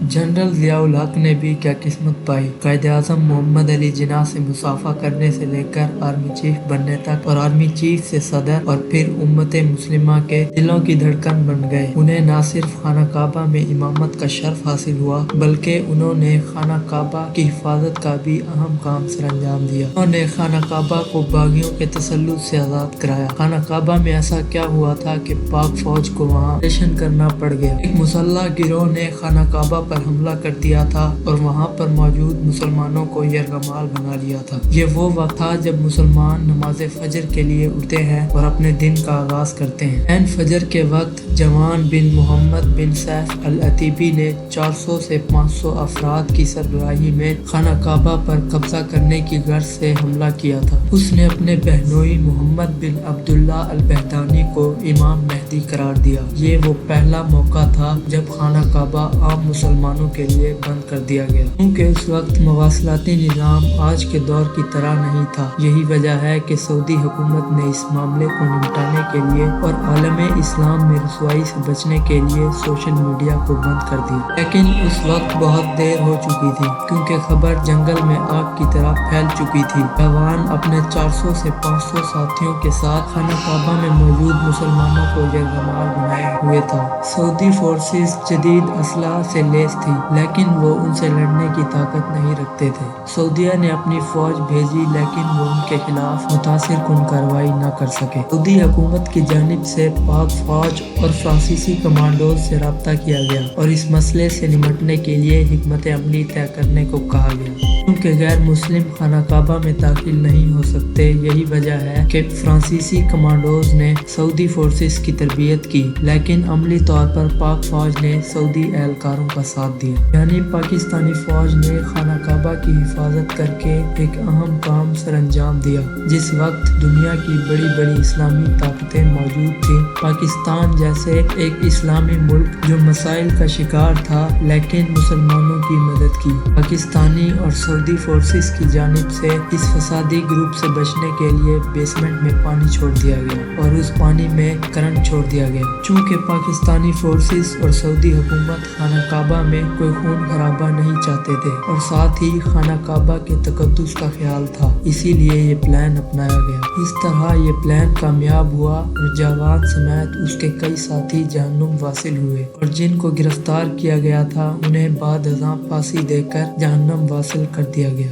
General Ziaul हक ने भी क्या किस्मत पाई। कायद-ए-आज़म मोहम्मद अली जिन्ना से मुसाफा करने से लेकर आर्मी चीफ बनने तक और आर्मी चीफ से सदर और फिर उम्मते मुस्लिमा के दिलों की धड़कन बन गए। उन्हें न सिर्फ खाना काबा में इमामत का शर्फ हासिल हुआ बल्कि उन्होंने खाना काबा की हिफाजत का भी अहम काम सरअंजाम दिया। उन्होंने खाना काबा को बागियों के तसल्लुत से आज़ाद कराया। खाना काबा में ऐसा क्या हुआ था कि पाक फौज को वहाँ ऑपरेशन करना पड़ गया। एक मुसल्लह गिरोह ने खाना काबा पर हमला कर दिया था और वहाँ पर मौजूद मुसलमानों को यरगमाल बना लिया था। ये वो वक्त था जब मुसलमान नमाज फजर के लिए उठते हैं और अपने दिन का आगाज करते हैं। ऐन फजर के वक्त जवान बिन मोहम्मद बिन सैफ अल अतीबी ने 400 से 500 अफराद की सरबराही में खाना काबा पर कब्जा करने की गर्ज से हमला किया था। उसने अपने बहनोई मोहम्मद बिन अब्दुल्ला अल बहदानी को इमाम मेहदी करार दिया। ये वो पहला मौका था जब खाना काबा आम मुसलमानों के लिए बंद कर दिया गया, क्योंकि उस वक्त मवासलाती निज़ाम आज के दौर की तरह नहीं था। यही वजह है कि सऊदी हुकूमत ने इस मामले को निपटाने के लिए और आलमे इस्लाम में रुसवाई से बचने के लिए सोशल मीडिया को बंद कर दिया। लेकिन उस वक्त बहुत देर हो चुकी थी, क्योंकि खबर जंगल में आग की तरह फैल चुकी थी। जवान अपने 400 से 500 साथियों के साथ खाना काबा में मौजूद मुसलमानों को यरगमाल बनाए हुए था। सऊदी फोर्सेस जदीद असलहा से लैस थी, लेकिन वो उनसे लड़ने की ताकत नहीं रखते थे। सऊदीया ने अपनी फौज भेजी, लेकिन वो उनके खिलाफ मुतासिर कुन कार्रवाई न कर सके। सऊदी हुकूमत की जानिब से पाक फौज और फ्रांसीसी कमांडोज से राब्ता किया गया और इस मसले से निपटने के लिए हिकमत अमली तय करने को कहा गया। क्योंकि गैर मुस्लिम खाना काबा में दाखिल नहीं हो सकते, यही वजह है कि फ्रांसीसी कमांडोज ने सऊदी फोर्सेस की तरबियत की, लेकिन अमली तौर पर पाक फौज ने सऊदी एहलकारों का साथ दिया। यानी पाकिस्तानी फौज ने खाना काबा की हिफाजत करके एक अहम काम सरअंजाम दिया। जिस वक्त दुनिया की बड़ी बड़ी इस्लामी ताकतें मौजूद थी, पाकिस्तान जैसे एक इस्लामी मुल्क जो मसाइल का शिकार था, लेकिन मुसलमानों की मदद की। पाकिस्तानी और सऊदी फोर्सेस की जानिब से इस फसादी ग्रुप से बचने के लिए बेसमेंट में पानी छोड़ दिया गया और उस पानी में करंट छोड़ दिया गया। चूँकि पाकिस्तानी फोर्सेस और सऊदी हुकूमत खाना काबा में कोई खून खराबा नहीं चाहते थे और साथ ही खाना काबा के तकद्दुस का ख्याल था, इसीलिए ये प्लान अपनाया गया। इस तरह ये प्लान कामयाब हुआ और जवान समेत उसके कई साथी जहन्नुम वासिल हुए और जिनको गिरफ्तार किया गया था उन्हें बाद अज़ां फांसी देकर जहन्नम वासिल कर दिया गया।